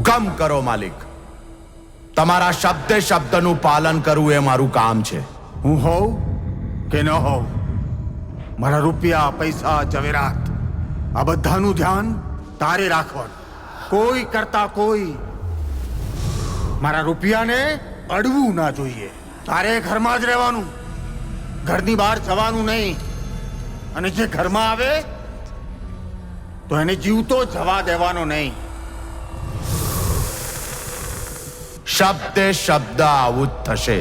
હુકમ કરો માલિક. તમારા શબ્દે શબ્દનું પાલન કરવું એ મારું કામ છે. હું હોઉં કે ન હોઉં, મારા રૂપિયા, પૈસા, જવેરાત આ બધાનું ધ્યાન તારે રાખવાનું. કોઈ કરતા કોઈ મારા રૂપિયાને અડવું ના જોઈએ. તારે ઘરમાં જ રહેવાનું, ઘરની બહાર જવાનું નહીં. અને જે ઘરમાં આવે તો એને જીવતો જવા દેવાનો નહીં. શબ્દે શબ્દ આવું જ થશે.